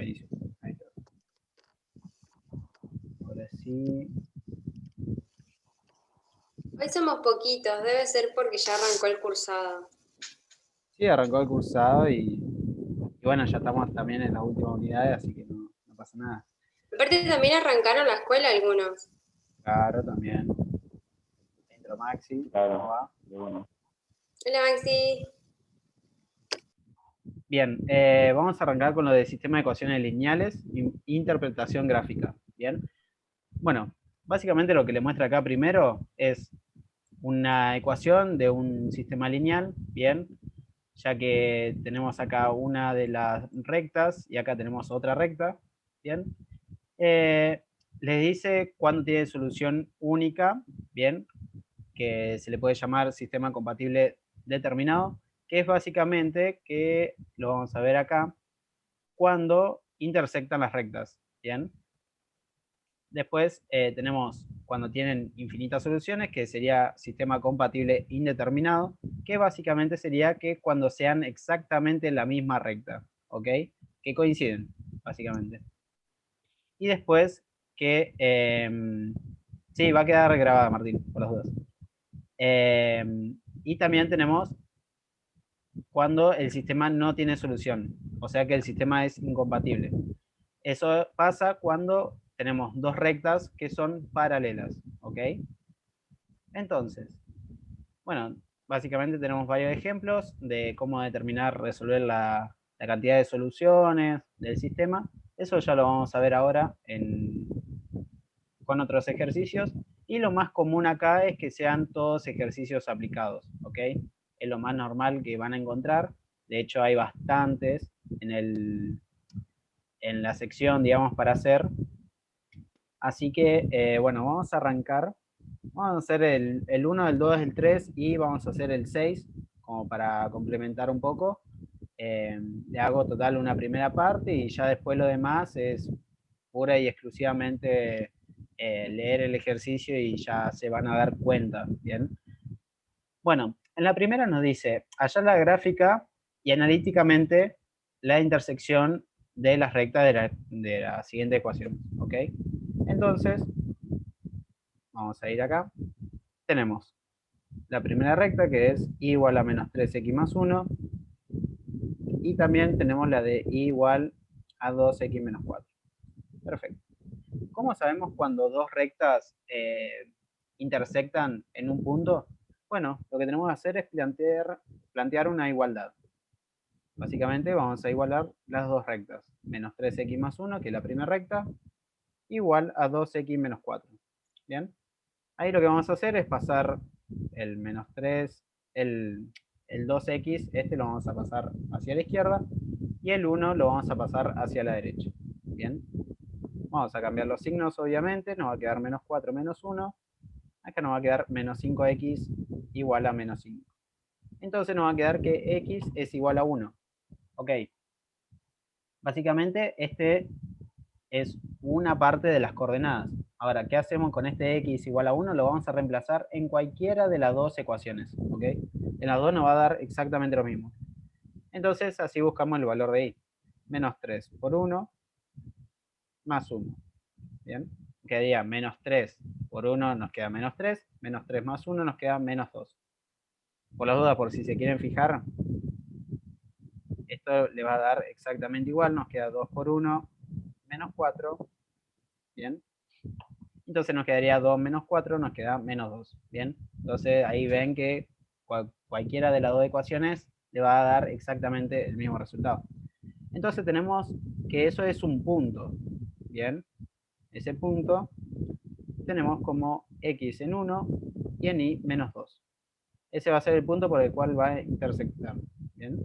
Buenísimo. Ahí está. Ahora sí. Hoy somos poquitos, debe ser porque ya arrancó el cursado. Sí, arrancó el cursado y bueno, ya estamos también en las últimas unidades, así que no pasa nada. Aparte también arrancaron la escuela algunos. Claro, también. Intro Maxi, ¿cómo va? Bueno. Hola Maxi. Bien, vamos a arrancar con lo de sistema de ecuaciones lineales e interpretación gráfica. Bien. Bueno, básicamente lo que le muestra acá primero es una ecuación de un sistema lineal, bien, ya que tenemos acá una de las rectas y acá tenemos otra recta, bien. Les dice cuándo tiene solución única, bien, que se le puede llamar sistema compatible determinado, que es básicamente, que lo vamos a ver acá, cuando intersectan las rectas, bien. Después tenemos cuando tienen infinitas soluciones, que sería sistema compatible indeterminado, que básicamente sería que cuando sean exactamente la misma recta, ¿ok? Que coinciden, básicamente. Y después que... sí, va a quedar grabada, Martín, por las dudas. Y también tenemos cuando el sistema no tiene solución, o sea que el sistema es incompatible. Eso pasa cuando tenemos dos rectas que son paralelas, ¿ok? Entonces, bueno, básicamente tenemos varios ejemplos de cómo determinar, resolver la cantidad de soluciones del sistema. Eso ya lo vamos a ver ahora con otros ejercicios. Y lo más común acá es que sean todos ejercicios aplicados, ¿ok? Es lo más normal que van a encontrar. De hecho, hay bastantes en la sección, digamos, para hacer. Así que, bueno, vamos a arrancar. Vamos a hacer el 1, el 2, el 3 y vamos a hacer el 6, como para complementar un poco. Le hago total una primera parte y ya después lo demás es pura y exclusivamente leer el ejercicio y ya se van a dar cuenta, ¿bien? Bueno, en la primera nos dice, hallar la gráfica y analíticamente la intersección de las rectas de la siguiente ecuación, ¿ok? Entonces, vamos a ir acá. Tenemos la primera recta, que es y igual a menos 3x más 1, y también tenemos la de y igual a 2x menos 4. Perfecto. ¿Cómo sabemos cuando dos rectas intersectan en un punto? Bueno, lo que tenemos que hacer es plantear una igualdad. Básicamente vamos a igualar las dos rectas. Menos 3x más 1, que es la primera recta, igual a 2x menos 4. ¿Bien? Ahí lo que vamos a hacer es pasar el menos 3, el 2x, este lo vamos a pasar hacia la izquierda, y el 1 lo vamos a pasar hacia la derecha. ¿Bien? Vamos a cambiar los signos, obviamente, nos va a quedar menos 4 menos 1, acá nos va a quedar menos 5x igual a menos 5. Entonces nos va a quedar que x es igual a 1. Ok. Básicamente, este es una parte de las coordenadas. Ahora, ¿qué hacemos con este x igual a 1? Lo vamos a reemplazar en cualquiera de las dos ecuaciones, ¿ok? En las dos nos va a dar exactamente lo mismo. Entonces, así buscamos el valor de y. Menos 3 por 1 más 1. ¿Bien? Quedaría menos 3 por 1 nos queda menos 3. Menos 3 más 1 nos queda menos 2. Por las dudas, por si se quieren fijar, esto le va a dar exactamente igual. Nos queda 2 por 1 menos 4. ¿Bien? Entonces nos quedaría 2 menos 4, nos queda menos 2. ¿Bien? Entonces ahí ven que cualquiera de las dos ecuaciones le va a dar exactamente el mismo resultado. Entonces tenemos que eso es un punto. ¿Bien? Ese punto tenemos como x en 1 y en y menos 2. Ese va a ser el punto por el cual va a intersectar. ¿Bien?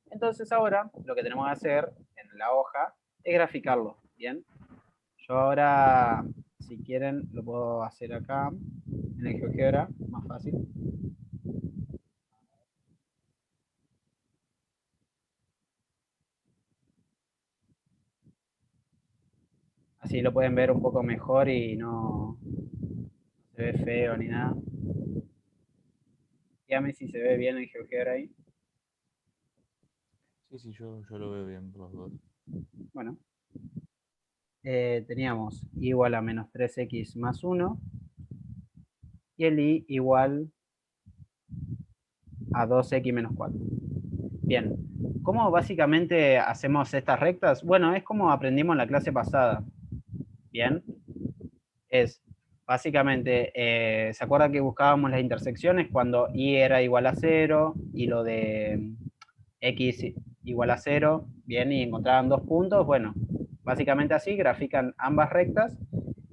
Entonces ahora lo que tenemos que hacer en la hoja es graficarlo. ¿Bien? Yo ahora, si quieren, lo puedo hacer acá, en el GeoGebra, más fácil. Así lo pueden ver un poco mejor y no se ve feo ni nada. Dígame si se ve bien el GeoGebra ahí. Sí, yo lo veo bien por los dos. Bueno, teníamos y igual a menos 3x más 1 y el y igual a 2x menos 4. Bien, ¿cómo básicamente hacemos estas rectas? Bueno, es como aprendimos en la clase pasada. Bien, es básicamente, ¿se acuerdan que buscábamos las intersecciones cuando y era igual a 0 y lo de x igual a 0? Bien, y encontraban dos puntos. Bueno, básicamente así grafican ambas rectas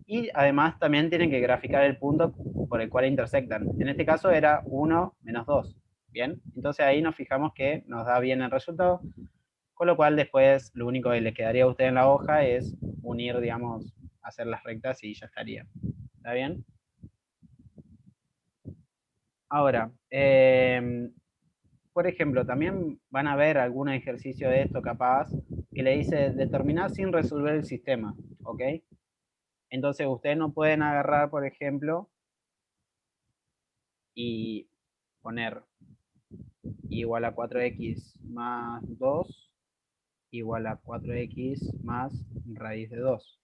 y además también tienen que graficar el punto por el cual intersectan. En este caso era 1 menos 2. Bien, entonces ahí nos fijamos que nos da bien el resultado, con lo cual después lo único que le quedaría a usted en la hoja es unir, digamos, hacer las rectas y ya estaría. ¿Está bien? Ahora, por ejemplo, también van a ver algún ejercicio de esto capaz que le dice determinar sin resolver el sistema, ¿ok? Entonces ustedes no pueden agarrar, por ejemplo, y poner igual a 4x más 2 igual a 4x más raíz de 2.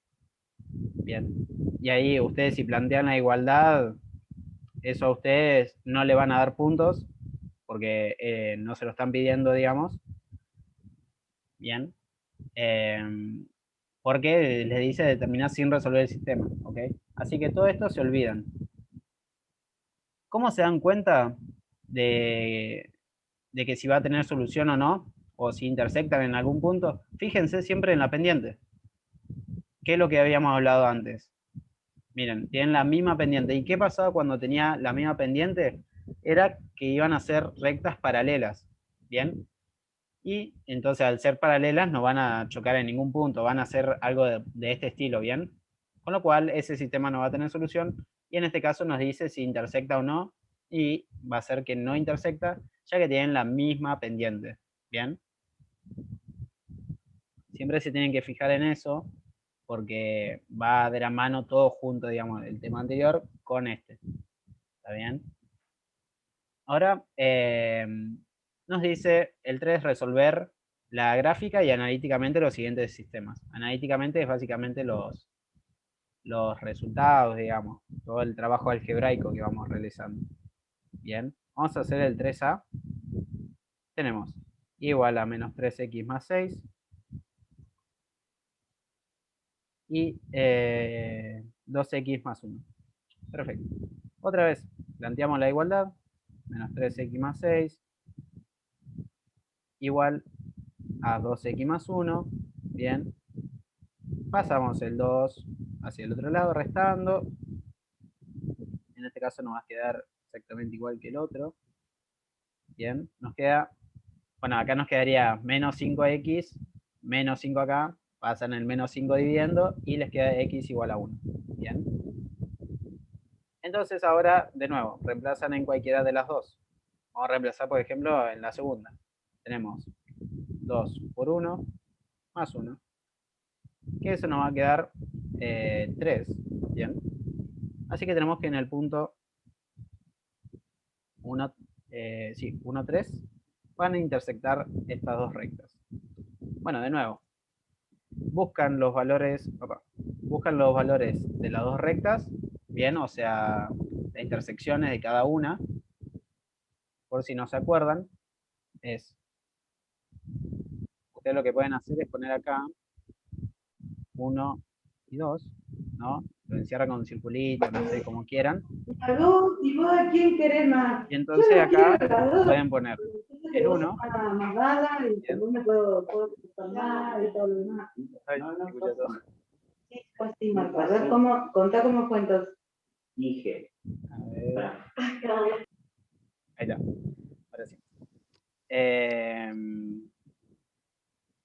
Bien. Y ahí ustedes si plantean la igualdad, eso a ustedes no le van a dar puntos porque no se lo están pidiendo, digamos. Bien. Porque les dice determinar sin resolver el sistema. ¿Ok? Así que todo esto se olvidan. ¿Cómo se dan cuenta de que si va a tener solución o no? O si intersectan en algún punto. Fíjense siempre en la pendiente. ¿Qué es lo que habíamos hablado antes? Miren, tienen la misma pendiente. ¿Y qué pasaba cuando tenía la misma pendiente? Era que iban a ser rectas paralelas. ¿Bien? Y entonces al ser paralelas no van a chocar en ningún punto, van a hacer algo de este estilo, ¿bien? Con lo cual ese sistema no va a tener solución y en este caso nos dice si intersecta o no y va a ser que no intersecta ya que tienen la misma pendiente, ¿bien? Siempre se tienen que fijar en eso porque va de la mano todo junto, digamos, el tema anterior con este, ¿está bien? Ahora nos dice el 3 resolver la gráfica y analíticamente los siguientes sistemas. Analíticamente es básicamente los resultados, digamos, todo el trabajo algebraico que vamos realizando. Bien, vamos a hacer el 3A. Tenemos igual a menos 3x más 6 y 2x más 1. Perfecto. Otra vez, planteamos la igualdad. Menos 3x más 6 igual a 2x más 1. Bien. Pasamos el 2 hacia el otro lado, restando. En este caso nos va a quedar exactamente igual que el otro. Bien, nos queda, bueno, acá nos quedaría menos 5x, menos 5 acá, pasan el menos 5 dividiendo y les queda x igual a 1. Bien. Entonces ahora, de nuevo, reemplazan en cualquiera de las dos. Vamos a reemplazar, por ejemplo, en la segunda. Tenemos 2 por 1 más 1. Que eso nos va a quedar 3. Bien. Así que tenemos que en el punto 1, 3 van a intersectar estas dos rectas. Bueno, de nuevo, buscan los valores de las dos rectas, bien, o sea, las intersecciones de cada una, por si no se acuerdan, es, ustedes lo que pueden hacer es poner acá 1 y 2, ¿no? Lo encierran con un circulito, no sé, como quieran. ¿Y vos a quién querés más? Y entonces acá pueden poner el 1. Y yo me puedo tomar y todo lo demás. Ay, escucha todo. Sí, pues sí, Marco. A ver, contá cómo cuentas. Dije. A ver. Ahí está. Ahora sí.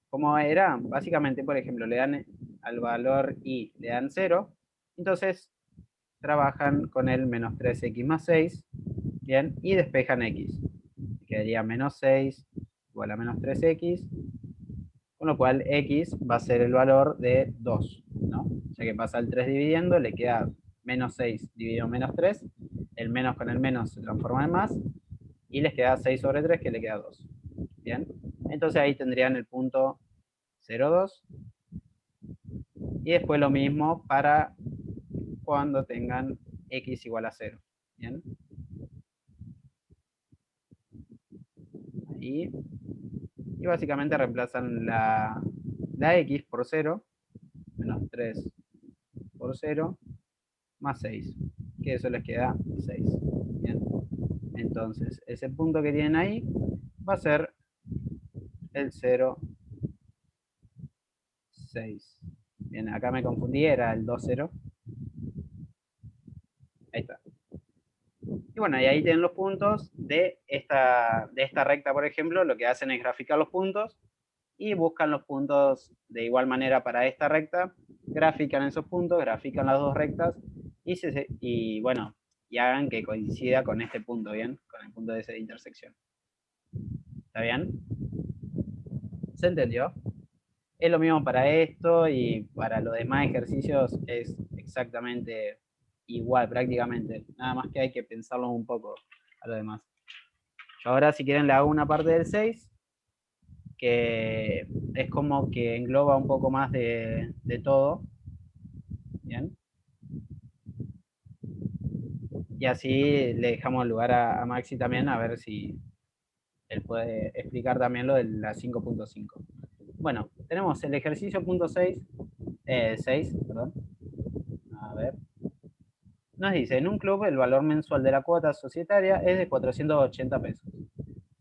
¿Cómo era? Básicamente, por ejemplo, le dan al valor y le dan 0. Entonces, trabajan con el menos 3x más 6. Bien, y despejan x. Quedaría menos 6 igual a menos 3x. Con lo cual, x va a ser el valor de 2. ¿No? Ya que pasa el 3 dividiendo, le queda menos 6 dividido menos 3. El menos con el menos se transforma en más. Y les queda 6 sobre 3 que le queda 2. Bien. Entonces ahí tendrían el punto 0,2. Y después lo mismo para cuando tengan x igual a 0. ¿Bien? Ahí. Y básicamente reemplazan la x por 0, menos 3 por 0, más 6, que eso les queda 6. Bien. Entonces, ese punto que tienen ahí va a ser el 0, 6. Bien, acá me confundí, era el 2, 0. Ahí está. Y bueno, y ahí tienen los puntos de esta recta, por ejemplo. Lo que hacen es graficar los puntos y buscan los puntos de igual manera para esta recta, grafican esos puntos, grafican las dos rectas y bueno, y hagan que coincida con este punto, ¿bien? Con el punto de esa intersección. ¿Está bien? ¿Se entendió? Es lo mismo para esto y para los demás ejercicios es exactamente igual prácticamente, nada más que hay que pensarlo un poco a lo demás. Yo ahora si quieren le hago una parte del 6, que es como que engloba un poco más de todo. Bien. Y así le dejamos lugar a Maxi también, a ver si él puede explicar también lo de la 5.5. Bueno, tenemos el ejercicio punto 6, 6, perdón. A ver. Nos dice, en un club el valor mensual de la cuota societaria es de 480 pesos,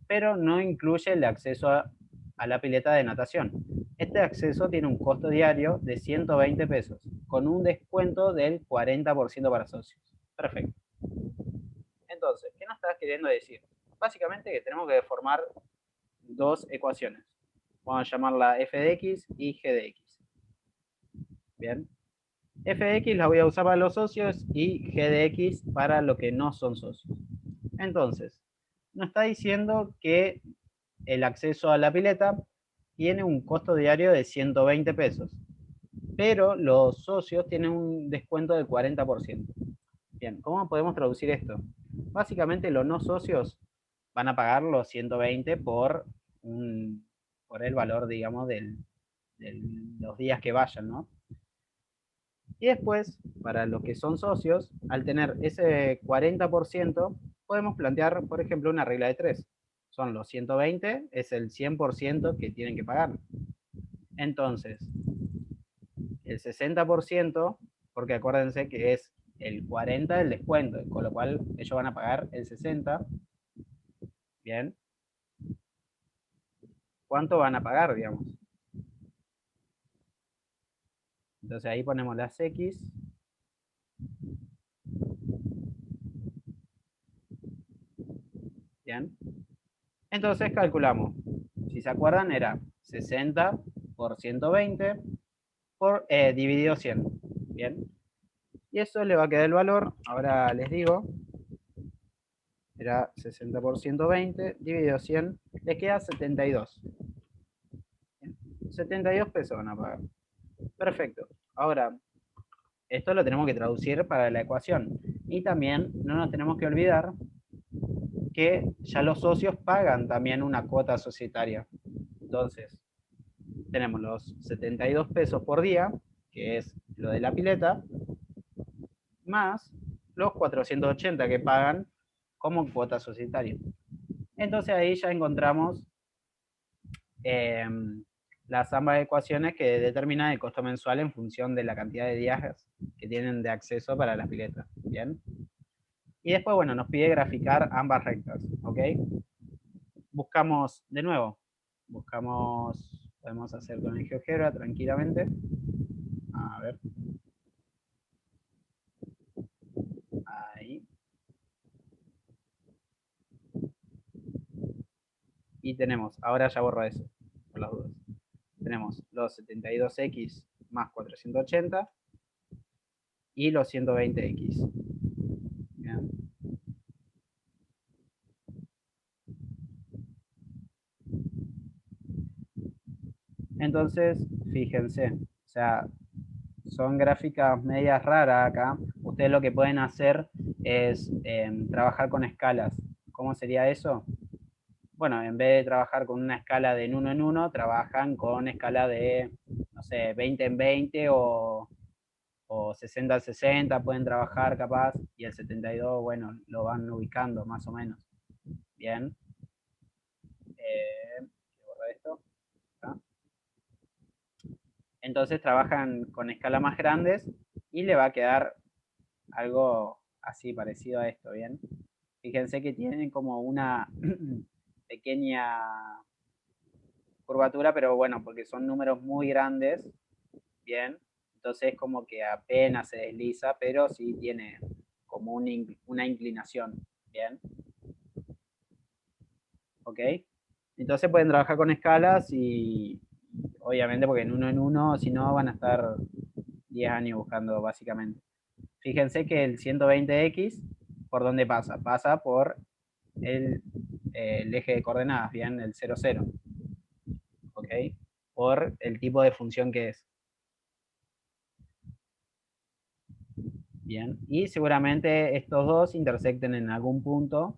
pero no incluye el acceso a la pileta de natación. Este acceso tiene un costo diario de 120 pesos, con un descuento del 40% para socios. Perfecto. Entonces, ¿qué nos estás queriendo decir? Básicamente que tenemos que formar dos ecuaciones. Vamos a llamarla f de x y g de x. Bien. F de x la voy a usar para los socios y g de x para lo que no son socios. Entonces, nos está diciendo que el acceso a la pileta tiene un costo diario de 120 pesos, pero los socios tienen un descuento del 40%. Bien, ¿cómo podemos traducir esto? Básicamente los no socios van a pagar los 120 por el valor, digamos, de los días que vayan, ¿no? Y después, para los que son socios, al tener ese 40%, podemos plantear, por ejemplo, una regla de 3. Son los 120, es el 100% que tienen que pagar. Entonces, el 60%, porque acuérdense que es el 40 del descuento, con lo cual ellos van a pagar el 60. Bien. ¿Cuánto van a pagar, digamos? Entonces ahí ponemos las X. Bien. Entonces calculamos. Si se acuerdan, era 60 por 120 dividido 100. Bien. Y eso le va a quedar el valor, ahora les digo, era 60 por 120 dividido 100, les queda 72. Bien. 72 pesos van a pagar. Perfecto. Ahora, esto lo tenemos que traducir para la ecuación. Y también no nos tenemos que olvidar que ya los socios pagan también una cuota societaria. Entonces, tenemos los 72 pesos por día, que es lo de la pileta, más los 480 que pagan como cuota societaria. Entonces ahí ya encontramos las ambas ecuaciones que determinan el costo mensual en función de la cantidad de días que tienen de acceso para las piletas. ¿Bien? Y después, bueno, nos pide graficar ambas rectas. ¿Ok? Buscamos, de nuevo, podemos hacer con el GeoGebra tranquilamente. A ver. Ahí. Y tenemos, ahora ya borro eso, por las dudas. Tenemos los 72x más 480 y los 120x. Bien. Entonces, fíjense, o sea, son gráficas medias raras acá. Ustedes lo que pueden hacer es trabajar con escalas. ¿Cómo sería eso? bueno, en vez de trabajar con una escala de en 1 en 1, trabajan con escala de, no sé, 20 en 20 o 60 en 60, pueden trabajar capaz, y el 72, bueno, lo van ubicando más o menos. Bien. Borro esto. ¿Está? Entonces trabajan con escalas más grandes y le va a quedar algo así parecido a esto, ¿bien? Fíjense que tienen como una pequeña curvatura, pero bueno, porque son números muy grandes, ¿bien? Entonces como que apenas se desliza, pero sí tiene como una inclinación, ¿bien? ¿Ok? Entonces pueden trabajar con escalas y obviamente porque en uno, si no, van a estar 10 años buscando básicamente. Fíjense que el 120x, ¿por dónde pasa? Pasa por el eje de coordenadas, ¿bien? El 0, 0. ¿Ok? Por el tipo de función que es. Bien. Y seguramente estos dos intersecten en algún punto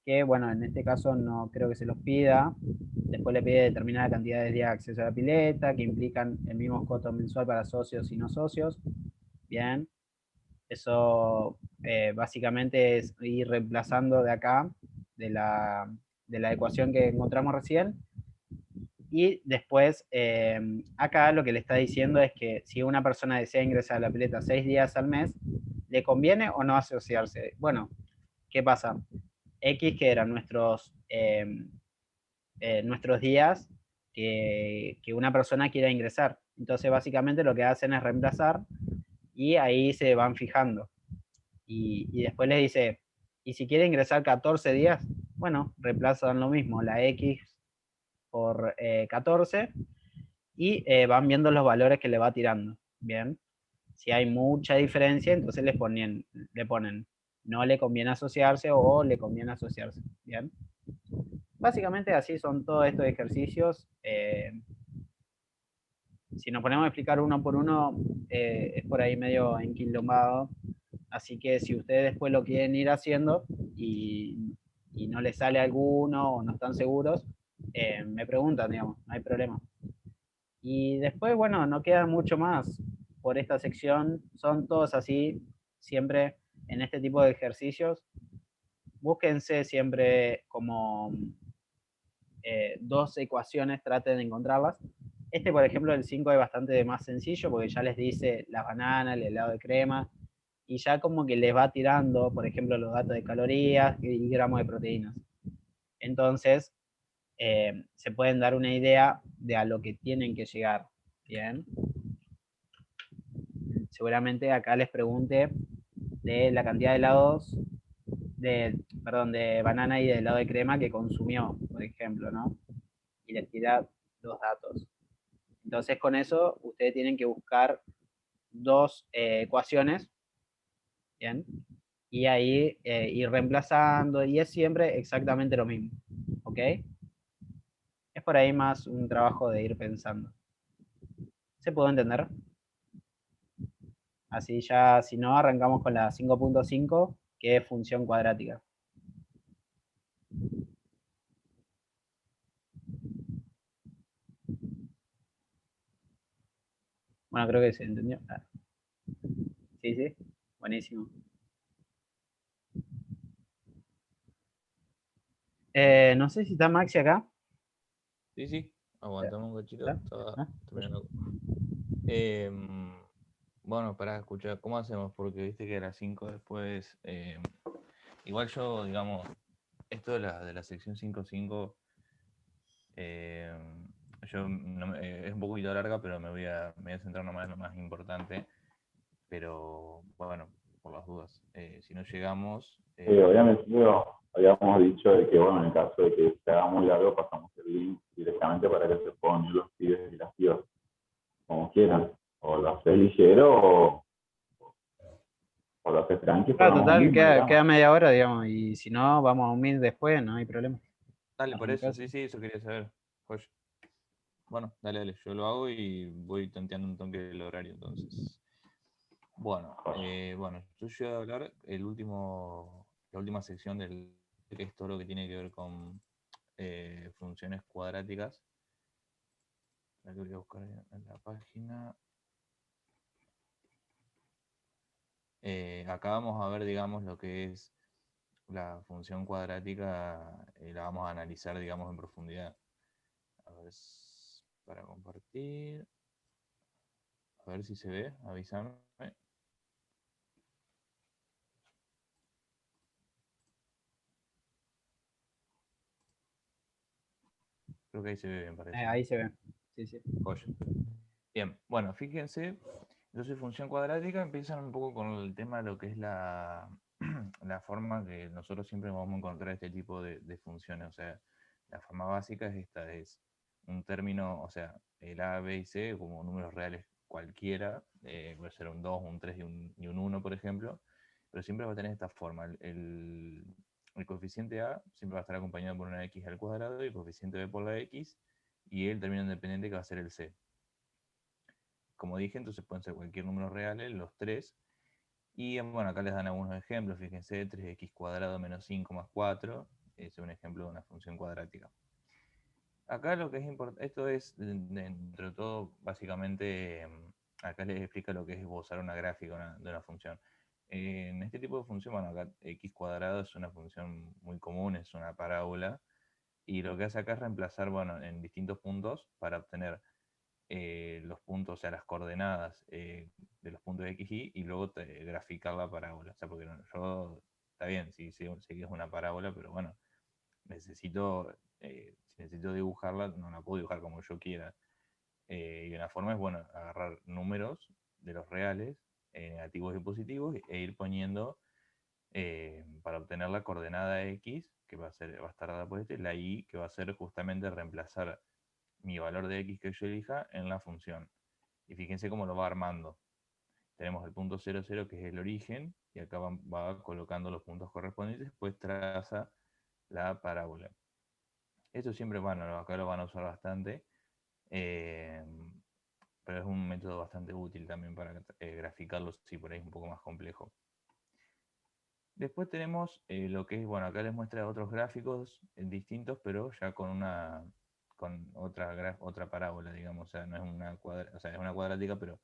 que, bueno, en este caso no creo que se los pida. Después le pide determinada cantidad de días de acceso a la pileta, que implican el mismo costo mensual para socios y no socios. Bien. Eso básicamente es ir reemplazando de acá, de la ecuación que encontramos recién. Y después, acá lo que le está diciendo es que si una persona desea ingresar a la pileta 6 días al mes, ¿le conviene o no asociarse? Bueno, ¿qué pasa? X, que eran nuestros días que una persona quiera ingresar. Entonces, básicamente lo que hacen es reemplazar y ahí se van fijando. Y después les dice, ¿y si quiere ingresar 14 días? Bueno, reemplazan lo mismo, la X por 14 y van viendo los valores que le va tirando. Bien, si hay mucha diferencia, entonces le ponen no le conviene asociarse o le conviene asociarse. Bien, básicamente así son todos estos ejercicios. Si nos ponemos a explicar uno por uno, es por ahí medio enquilombado. Así que si ustedes después lo quieren ir haciendo y no les sale alguno o no están seguros, me preguntan, digamos, no hay problema. Y después, bueno, no queda mucho más por esta sección. Son todos así, siempre en este tipo de ejercicios. Búsquense siempre como dos ecuaciones, traten de encontrarlas. Este, por ejemplo, el 5 es bastante más sencillo porque ya les dice la banana, el helado de crema, y ya como que les va tirando, por ejemplo, los datos de calorías y gramos de proteínas. Entonces, se pueden dar una idea de a lo que tienen que llegar. Bien. Seguramente acá les pregunte de la cantidad de helados, de banana y de helado de crema que consumió, por ejemplo, ¿no? Y les tira los datos. Entonces, con eso, ustedes tienen que buscar dos ecuaciones, ¿bien? Y ahí ir reemplazando, y es siempre exactamente lo mismo, ¿ok? Es por ahí más un trabajo de ir pensando. ¿Se puede entender? Así ya, si no, arrancamos con la 5.5, que es función cuadrática. Bueno, creo que se entendió. Ah, sí, sí, buenísimo. No sé si está Maxi acá. Sí, sí, aguantamos un cachito, ¿Está? estaba ¿Ah? terminando. Bueno, para escuchar, ¿cómo hacemos? Porque viste que a las 5 después, igual yo, digamos, esto de la sección 5.5, yo es un poquito larga, pero me voy a centrar nomás en lo más importante, pero bueno, por las dudas, si no llegamos... Obviamente habíamos dicho de que, bueno, en el caso de que se haga muy largo, pasamos el link directamente para que se puedan unir los pibes y las pibas, como quieran. O lo haces ligero o lo haces tranqui, Claro, ponemos un total, link, no hay queda drama. media hora, digamos, y si no, vamos a un mil después, no hay problema. Dale, por eso, Arrancás. sí, sí, eso quería saber. Joya. Bueno, dale, dale, yo lo hago y voy tanteando un toque el horario entonces. Bueno, yo voy a hablar la última sección que es todo lo que tiene que ver con funciones cuadráticas. La que voy a buscar en la página. Acá vamos a ver, digamos, lo que es la función cuadrática, la vamos a analizar, digamos, en profundidad. A ver, para compartir. A ver si se ve, avísame. Creo que ahí se ve bien, parece. Ahí se ve. Sí, sí. Joya. Bien, bueno, fíjense. Entonces, función cuadrática empiezan un poco con el tema de lo que es la, la forma que nosotros siempre vamos a encontrar este tipo de funciones. O sea, la forma básica es esta, es un término, o sea, el A, B y C como números reales cualquiera, puede ser un 2, un 3 y un 1, por ejemplo, pero siempre va a tener esta forma. El coeficiente A siempre va a estar acompañado por una X al cuadrado y el coeficiente B por la X y el término independiente que va a ser el C. Como dije, entonces pueden ser cualquier número real, los tres. Y bueno, acá les dan algunos ejemplos. Fíjense, 3x cuadrado menos 5 más 4 es un ejemplo de una función cuadrática. Acá lo que es importante, esto es, dentro de todo, básicamente, acá les explica lo que es esbozar una gráfica de una función. En este tipo de función, bueno, acá x cuadrado es una función muy común, es una parábola, y lo que hace acá es reemplazar, bueno, en distintos puntos para obtener los puntos, o sea, las coordenadas de los puntos de x, y luego graficar la parábola. O sea, porque yo, está bien, sí, sí, sé que es una parábola, pero bueno, necesito, si necesito dibujarla, no la puedo dibujar como yo quiera. Y una forma es, bueno, agarrar números de los reales, negativos y positivos, e ir poniendo para obtener la coordenada x, que va a estar dada por la y, que va a ser justamente reemplazar mi valor de x que yo elija en la función. Y fíjense cómo lo va armando. Tenemos el punto 0, 0, que es el origen, y acá va colocando los puntos correspondientes, después traza la parábola. Esto siempre, bueno, acá lo van a usar bastante, eh, pero es un método bastante útil también para graficarlo si por ahí es un poco más complejo. Después tenemos lo que es, bueno, acá les muestra otros gráficos distintos, pero ya con otra parábola, digamos. O sea, no es una o sea, es una cuadrática, pero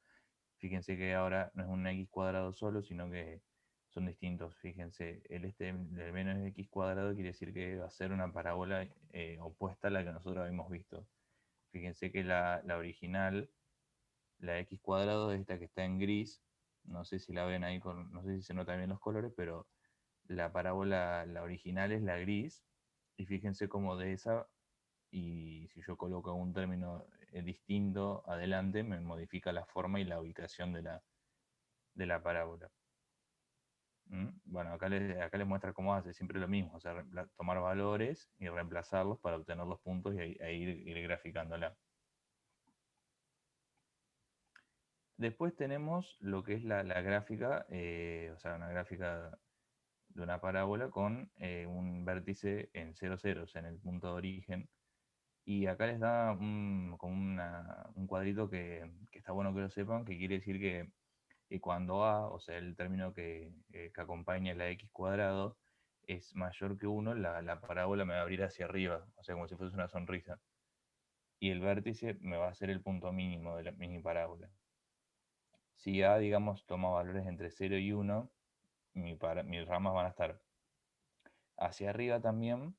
fíjense que ahora no es un x cuadrado solo, sino que son distintos. Fíjense, el del menos x cuadrado quiere decir que va a ser una parábola opuesta a la que nosotros habíamos visto. Fíjense que la original, la x cuadrado, es esta que está en gris. No sé si la ven ahí, no sé si se notan bien los colores, pero la parábola, la original, es la gris. Y fíjense cómo de esa, y si yo coloco un término distinto adelante, me modifica la forma y la ubicación de la parábola. Bueno, acá les muestra cómo hace siempre lo mismo, o sea, tomar valores y reemplazarlos para obtener los puntos y ir graficándola. Después tenemos lo que es la gráfica, o sea, una gráfica de una parábola con un vértice en 0, 0, o sea, en el punto de origen. Y acá les da como un cuadrito que está bueno que lo sepan, que quiere decir que cuando A, o sea, el término que acompaña la x cuadrado, es mayor que 1, la parábola me va a abrir hacia arriba, o sea, como si fuese una sonrisa. Y el vértice me va a ser el punto mínimo de la mini parábola. Si A, digamos, toma valores entre 0 y 1, mis ramas van a estar hacia arriba también,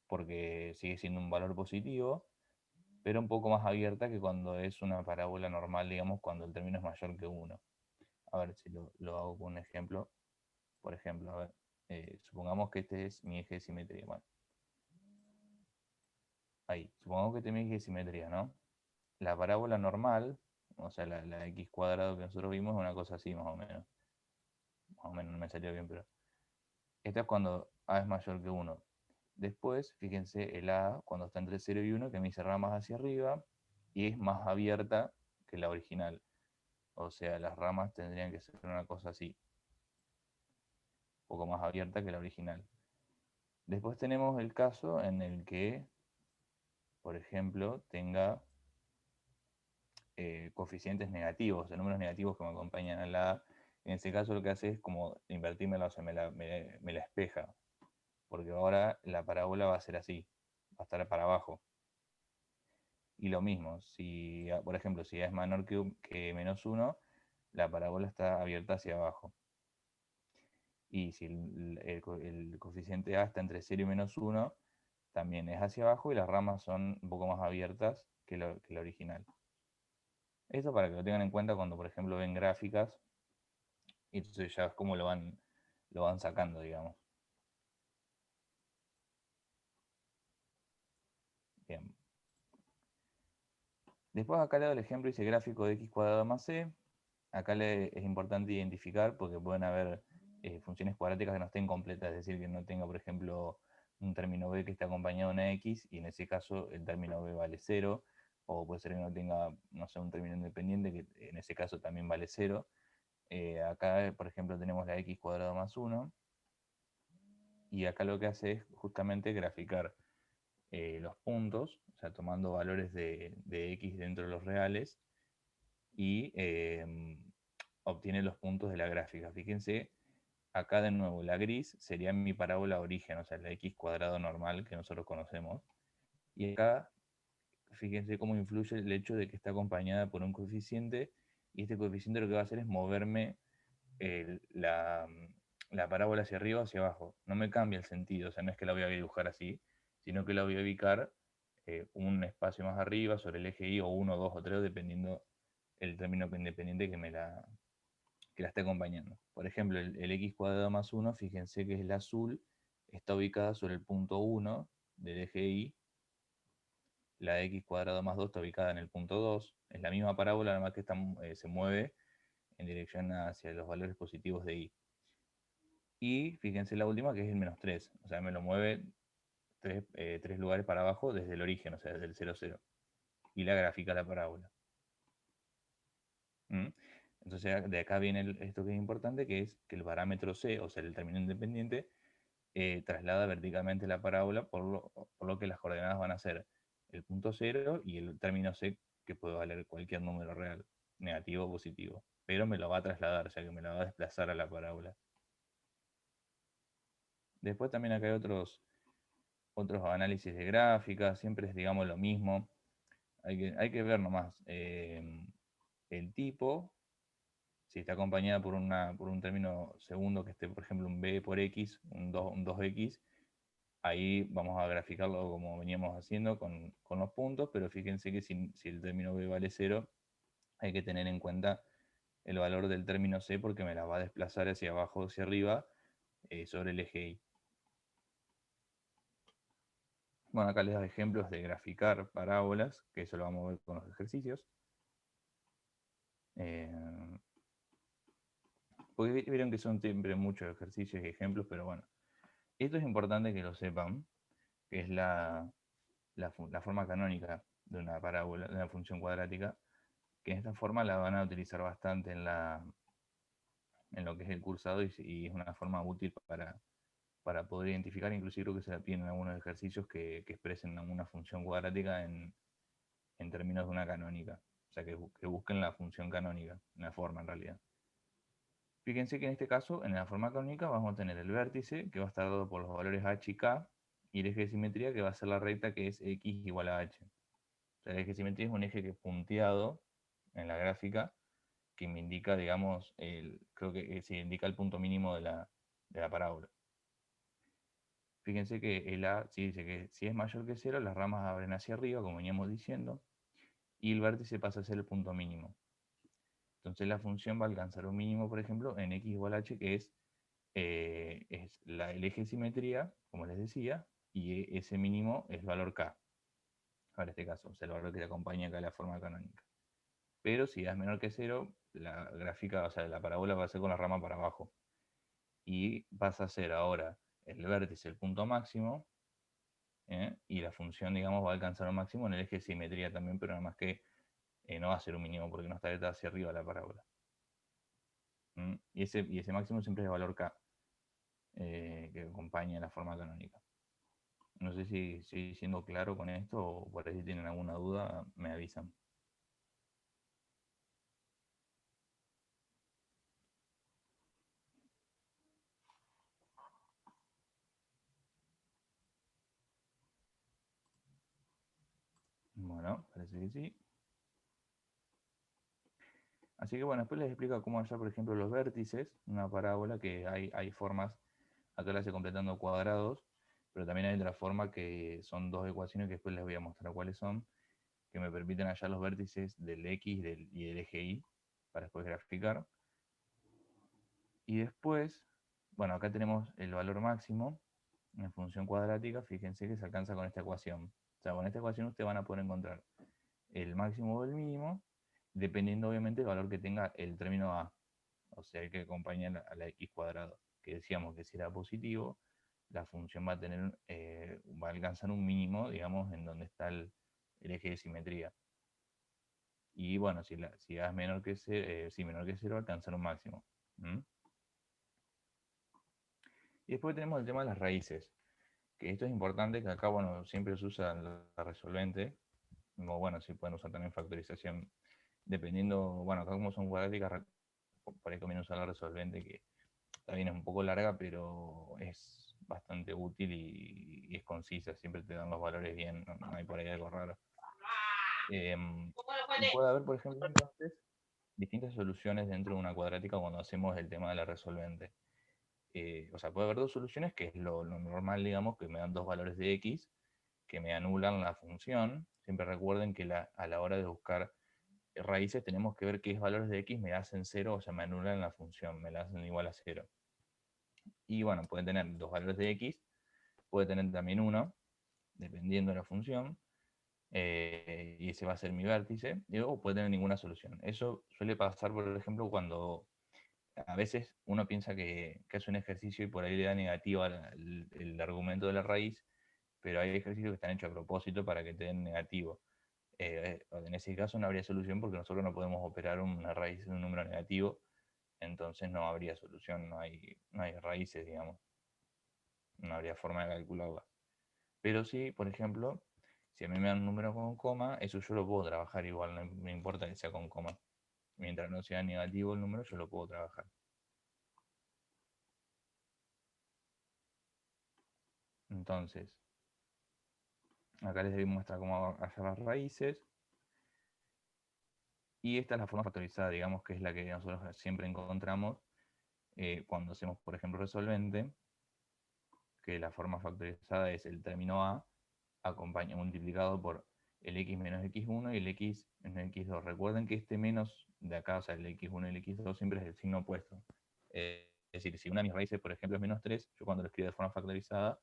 porque sigue siendo un valor positivo, pero un poco más abierta que cuando es una parábola normal, digamos, cuando el término es mayor que 1. A ver si lo hago con un ejemplo. Por ejemplo, a ver, supongamos que este es mi eje de simetría. Bueno, ahí, supongamos que este es mi eje de simetría, ¿no? La parábola normal, o sea, la x cuadrado que nosotros vimos, es una cosa así, más o menos. Más o menos, no me salió bien, pero... Esta es cuando A es mayor que 1. Después, fíjense, el A, cuando está entre 0 y 1, que me dice ramas hacia arriba, y es más abierta que la original. O sea, las ramas tendrían que ser una cosa así, un poco más abierta que la original. Después tenemos el caso en el que, por ejemplo, tenga coeficientes negativos, números negativos que me acompañan a la A. En ese caso lo que hace es como invertirme, o sea, me la espeja. porque ahora la parábola va a ser así, va a estar para abajo. Y lo mismo, si, por ejemplo, si A es menor que -1, la parábola está abierta hacia abajo. Y si el coeficiente A está entre 0 y -1, también es hacia abajo y las ramas son un poco más abiertas que la original. Esto para que lo tengan en cuenta cuando, por ejemplo, ven gráficas, y entonces ya es como lo van sacando, digamos. Bien. Después acá le doy el ejemplo, dice gráfico de x cuadrado más c. Acá es importante identificar porque pueden haber funciones cuadráticas que no estén completas, es decir, que no tenga, por ejemplo, un término b que esté acompañado de una x, y en ese caso el término b vale 0, o puede ser que no tenga, no sé, un término independiente, que en ese caso también vale 0. Acá, por ejemplo, tenemos la x cuadrado más 1, y acá lo que hace es justamente graficar los puntos, o sea, tomando valores de x dentro de los reales, y obtiene los puntos de la gráfica. Fíjense, acá de nuevo la gris sería mi parábola origen, o sea, la x cuadrado normal que nosotros conocemos. Y acá, fíjense cómo influye el hecho de que está acompañada por un coeficiente, y este coeficiente lo que va a hacer es moverme la parábola hacia arriba o hacia abajo. No me cambia el sentido, o sea, no es que la voy a dibujar así, sino que la voy a ubicar un espacio más arriba sobre el eje Y, o 1, 2 o 3, dependiendo el término independiente que la esté acompañando. Por ejemplo, el x cuadrado más 1, fíjense que es el azul, está ubicada sobre el punto 1 del eje Y. La x cuadrado más 2 está ubicada en el punto 2. Es la misma parábola, nada más que se mueve en dirección hacia los valores positivos de Y. Y fíjense la última, que es el -3. O sea, me lo mueve 3 lugares para abajo desde el origen, o sea, desde el 0, 0. Y la gráfica la parábola. ¿Mm? Entonces, de acá viene esto que es importante, que es que el parámetro c, o sea, el término independiente, traslada verticalmente la parábola, por lo que las coordenadas van a ser el punto 0 y el término c, que puede valer cualquier número real, negativo o positivo. Pero me lo va a trasladar, o sea, que me la va a desplazar a la parábola. Después también acá hay otros análisis de gráficas, siempre es, digamos, lo mismo. Hay que ver nomás el tipo, si está acompañada por un término segundo que esté, por ejemplo, un b por x, un 2x, ahí vamos a graficarlo como veníamos haciendo con los puntos, pero fíjense que si el término b vale 0, hay que tener en cuenta el valor del término c, porque me la va a desplazar hacia abajo o hacia arriba sobre el eje Y. Bueno, acá les doy ejemplos de graficar parábolas, que eso lo vamos a ver con los ejercicios. Porque vieron que son siempre muchos ejercicios y ejemplos, pero bueno. Esto es importante que lo sepan, que es la forma canónica de una parábola, de una función cuadrática, que en esta forma la van a utilizar bastante en lo que es el cursado, y es una forma útil para poder identificar. Inclusive creo que se la piden en algunos ejercicios que expresen una función cuadrática en términos de una canónica. O sea, que busquen la función canónica, una forma en realidad. Fíjense que en este caso, en la forma canónica, vamos a tener el vértice, que va a estar dado por los valores h y k, y el eje de simetría, que va a ser la recta, que es x igual a h. O sea, el eje de simetría es un eje que es punteado en la gráfica, que me indica, digamos, creo que se indica el punto mínimo de la parábola. Fíjense que el A sí dice que si es mayor que 0, las ramas abren hacia arriba, como veníamos diciendo, y el vértice pasa a ser el punto mínimo. Entonces la función va a alcanzar un mínimo, por ejemplo, en x igual a h, que es el eje de simetría, como les decía, y ese mínimo es el valor k, para este caso, o sea, el valor que te acompaña acá a la forma canónica. Pero si es menor que 0, la gráfica, o sea, la parábola va a ser con la rama para abajo. Y pasa a ser ahora el vértice el punto máximo, y la función, digamos, va a alcanzar un máximo en el eje de simetría también, pero nada más que no va a ser un mínimo porque no está detrás hacia arriba la parábola. Y ese máximo siempre es el valor k, que acompaña la forma canónica. No sé si estoy siendo claro con esto, o por ahí si tienen alguna duda, me avisan. Bueno, parece que sí. Así que bueno, después les explico cómo hallar, por ejemplo, los vértices, una parábola, que hay formas, acá la hace completando cuadrados, pero también hay otra forma que son dos ecuaciones que después les voy a mostrar cuáles son, que me permiten hallar los vértices del X y del eje Y, para después graficar. Y después, bueno, acá tenemos el valor máximo en función cuadrática, fíjense que se alcanza con esta ecuación. O sea, con esta ecuación ustedes van a poder encontrar el máximo o el mínimo, dependiendo obviamente del valor que tenga el término A, o sea, el que acompaña a la X cuadrado, que decíamos que si era positivo, la función va a tener, va a alcanzar un mínimo, digamos, en donde está el eje de simetría. Y bueno, si A es menor que 0, menor que 0, va a alcanzar un máximo. ¿Mm? Y después tenemos el tema de las raíces, que esto es importante, que acá, bueno, siempre se usa la resolvente, o bueno, si pueden usar también factorización, dependiendo, bueno, acá como son cuadráticas, por ahí conviene usar la resolvente, que también es un poco larga, pero es bastante útil y es concisa, siempre te dan los valores bien, no hay por ahí algo raro. Y puede haber, por ejemplo, entonces, distintas soluciones dentro de una cuadrática cuando hacemos el tema de la resolvente. O sea, puede haber dos soluciones, que es lo normal, digamos, que me dan dos valores de x, que me anulan la función. Siempre recuerden que a la hora de buscar raíces tenemos que ver qué valores de x me hacen 0, o sea, me anulan la función, me la hacen igual a 0. Y bueno, pueden tener dos valores de x, puede tener también uno, dependiendo de la función, y ese va a ser mi vértice, o puede tener ninguna solución. Eso suele pasar, por ejemplo, cuando a veces uno piensa que hace un ejercicio y por ahí le da negativa el argumento de la raíz, pero hay ejercicios que están hechos a propósito para que te den negativo. En ese caso no habría solución porque nosotros no podemos operar una raíz de un número negativo, entonces no habría solución, no hay raíces, digamos. No habría forma de calcularla. Pero sí, por ejemplo, si a mí me dan un número con coma, eso yo lo puedo trabajar igual, no me importa que sea con coma. Mientras no sea negativo el número, yo lo puedo trabajar. Entonces, acá les doy muestra cómo hallar las raíces. Y esta es la forma factorizada, digamos, que es la que nosotros siempre encontramos cuando hacemos, por ejemplo, resolvente, que la forma factorizada es el término A multiplicado por el x menos x1 y el x menos x2. Recuerden que este menos de acá, o sea, el x1 y el x2 siempre es el signo opuesto. Es decir, si una de mis raíces, por ejemplo, es menos 3, yo cuando lo escribo de forma factorizada,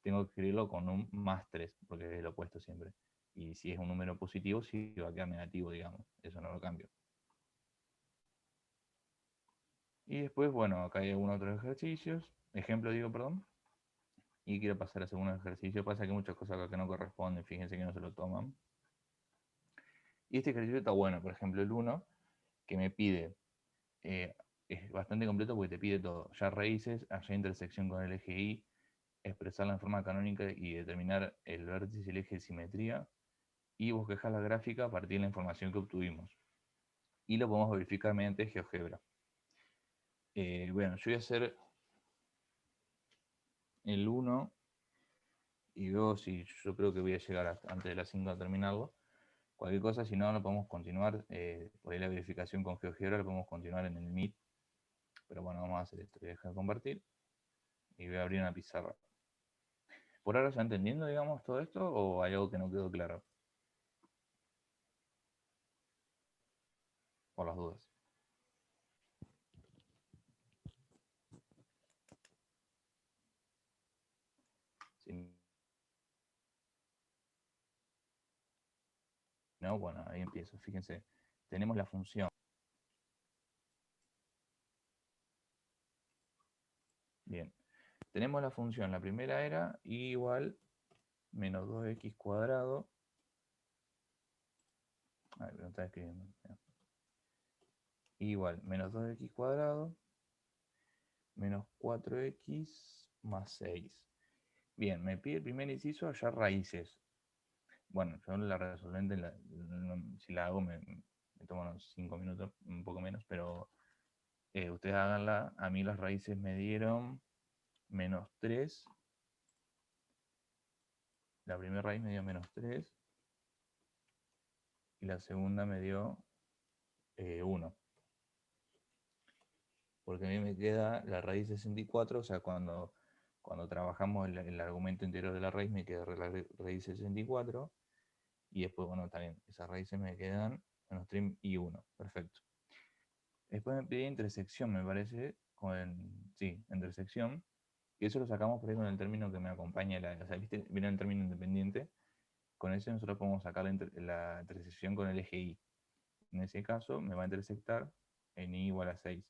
tengo que escribirlo con un más 3, porque es el opuesto siempre. Y si es un número positivo, sí va a quedar negativo, digamos. Eso no lo cambio. Y después, bueno, acá hay algunos otros ejercicios. Ejemplo, digo, perdón. Y quiero pasar a segundo ejercicio. Pasa que hay muchas cosas acá que no corresponden. Fíjense que no se lo toman. Y este ejercicio está bueno. Por ejemplo, el 1, que me pide, es bastante completo porque te pide todo. Ya raíces, hallar intersección con el eje Y, expresarla en forma canónica y determinar el vértice y el eje de simetría. Y bosquejar la gráfica a partir de la información que obtuvimos. Y lo podemos verificar mediante GeoGebra. Bueno, yo voy a hacer el 1 y veo si yo creo que voy a llegar antes de las 5 a terminarlo. Cualquier cosa, si no, lo podemos continuar. Por ahí la verificación con GeoGebra lo podemos continuar en el Meet. Pero bueno, vamos a hacer esto. Voy a dejar de compartir y voy a abrir una pizarra. ¿Por ahora ya entendiendo, digamos, todo esto o hay algo que no quedó claro? Por las dudas. Si no, bueno, ahí empiezo. Fíjense, tenemos la función. Bien, tenemos la función. La primera era y igual menos 2x cuadrado. A ver, no está escribiendo. Igual menos 2x cuadrado menos 4x más 6. Bien, me pide el primer inciso hallar raíces. Bueno, yo la resolvente, si la hago, me toma unos 5 minutos, un poco menos, pero ustedes háganla. A mí las raíces me dieron menos 3. La primera raíz me dio menos 3. y la segunda me dio 1. Porque a mí me queda la raíz 64, o sea, cuando trabajamos el argumento interior de la raíz, me queda la raíz 64, y después, bueno, también esas raíces me quedan menos 3 y 1, perfecto. Después me pedí intersección, me parece, sí, intersección, y eso lo sacamos por ahí con el término que me acompaña, o sea, ¿viste? Viene el término independiente, con ese nosotros podemos sacar la intersección con el eje Y. En ese caso me va a intersectar en Y igual a 6.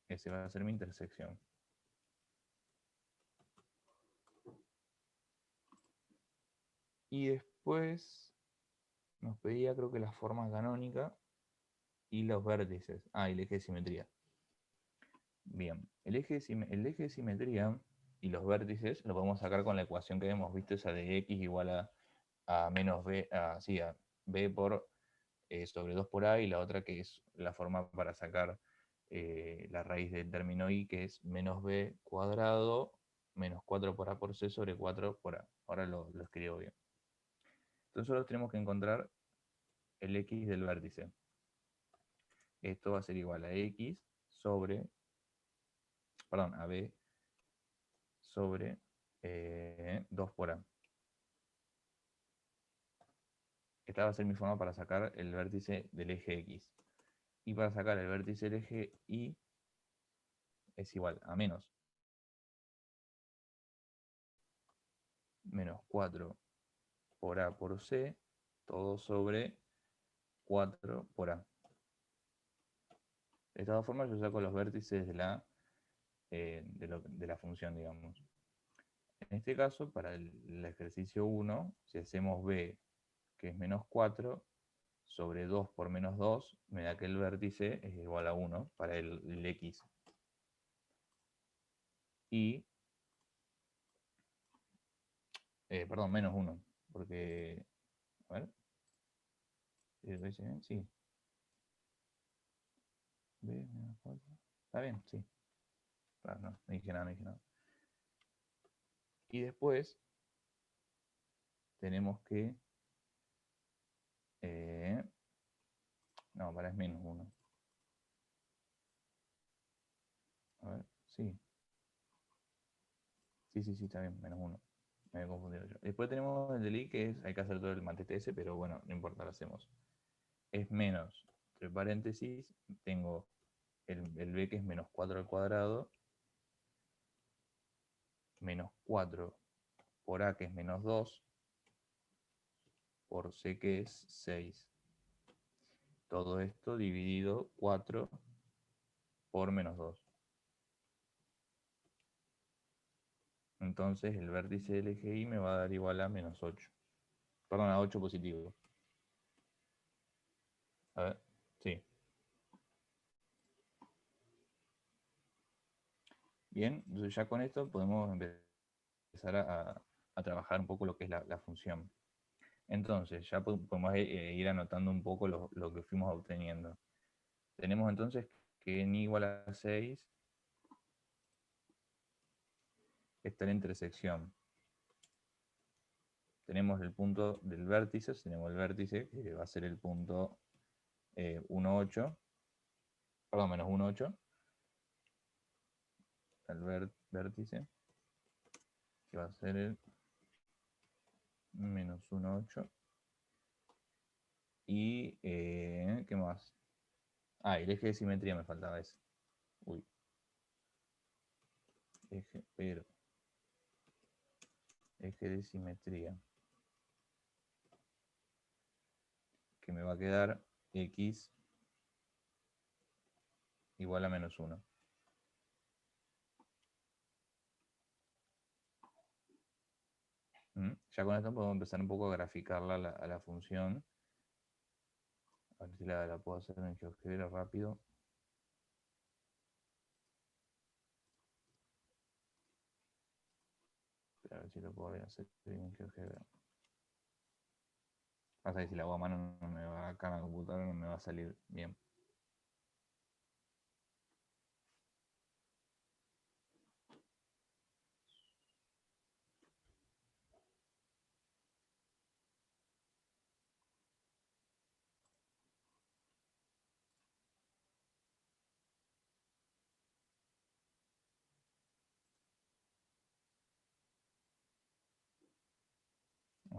Ese va a ser mi intersección. Y después nos pedía, creo que la forma canónica y los vértices. Ah, y el eje de simetría. Bien, el eje de simetría y los vértices lo podemos sacar con la ecuación que hemos visto, esa de x igual a menos b, sí, a b por sobre 2 por a, y la otra que es la forma para sacar la raíz del término y, que es menos b cuadrado menos 4 por a por c sobre 4 por a. Ahora lo escribo bien. Entonces solo tenemos que encontrar el x del vértice. Esto va a ser igual a x sobre, perdón, a b sobre 2 por a. Esta va a ser mi forma para sacar el vértice del eje x. Y para sacar el vértice del eje y es igual a menos 4 por a por c, todo sobre 4 por a. De todas formas yo saco los vértices de la función, digamos. En este caso, para el ejercicio 1, si hacemos b, que es menos 4, sobre 2 por menos 2, me da que el vértice es igual a 1 para el x. Y, perdón, menos 1, porque, a ver, ¿lo hice bien? Sí. B menos 4, ¿está bien? Sí. Claro, no dije nada, no dije nada. Y después tenemos que, no, para es menos 1. A ver, sí. Sí, está bien, menos 1. Me había confundido yo. Después tenemos el del i, que es, hay que hacer todo el matete ese, pero bueno, no importa, lo hacemos. Es menos, entre paréntesis, tengo el b, que es menos 4 al cuadrado, menos 4 por a, que es menos 2, por c, que es 6. Todo esto dividido 4 por menos 2. Entonces el vértice del eje Y me va a dar igual a menos 8. Perdón, a 8 positivo. A ver, sí. Bien, entonces ya con esto podemos empezar a trabajar un poco lo que es la función. Entonces ya podemos ir anotando un poco lo que fuimos obteniendo. Tenemos entonces que n igual a 6 está en la intersección. Tenemos el punto del vértice, tenemos el vértice que va a ser el punto 1, 8, perdón, menos 1, 8, el vértice, que va a ser el menos 1, 8. Y, ¿qué más? Ah, el eje de simetría me faltaba ese. Uy. Eje de simetría. Que me va a quedar x igual a menos 1. Ya con esto podemos empezar un poco a graficarla a la función. A ver si la puedo hacer en GeoGebra rápido. A ver si lo puedo hacer en GeoGebra. Pasa que si la hago a mano no me va, acá en la computadora no me va a salir bien.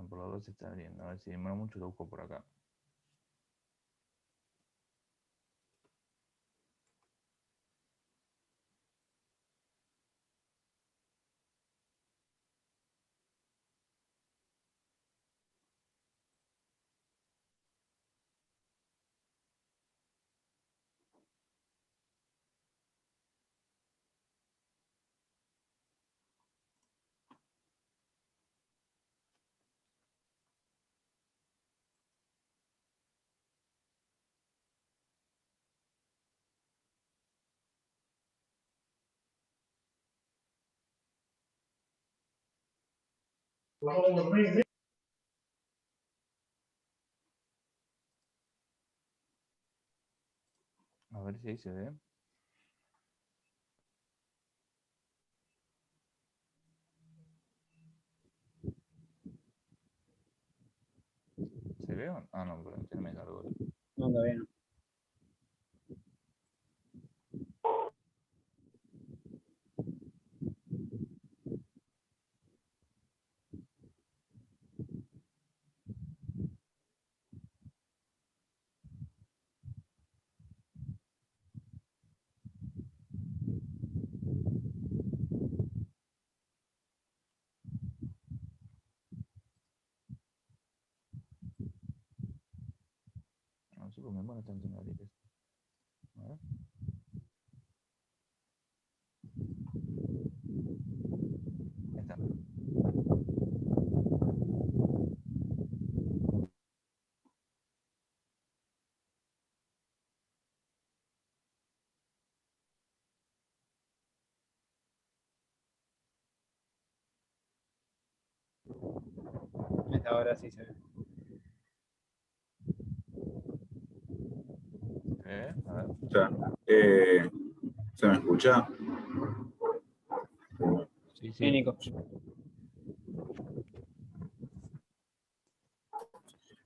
por los dos se está abriendo. A ver si demora mucho, lo busco por acá. A ver si ahí se ve. ¿Se ve? Ah, no, pero ya me cargó. No, todavía no. No sé por qué me demora tanto en abrir esto. A ver. Ahí está. Ahora sí se ve. ¿Se ve? A ver. Ya. ¿Se me escucha? Sí, Sí, sí. Nico.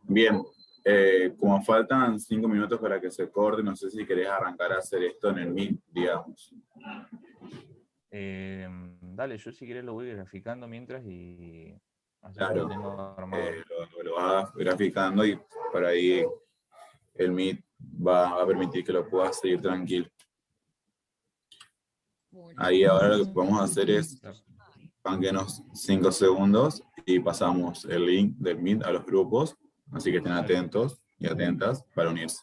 Bien. Como faltan 5 minutos para que se corte, no sé si querés arrancar a hacer esto en el Meet, digamos. Dale, yo si querés lo voy graficando mientras y así ya Claro. lo tengo armado. Lo vas graficando y por ahí el Meet va a permitir que lo puedas seguir tranquilo. Ahí ahora lo que vamos a hacer es, panquenos 5 segundos y pasamos el link del Meet a los grupos, así que estén atentos y atentas para unirse.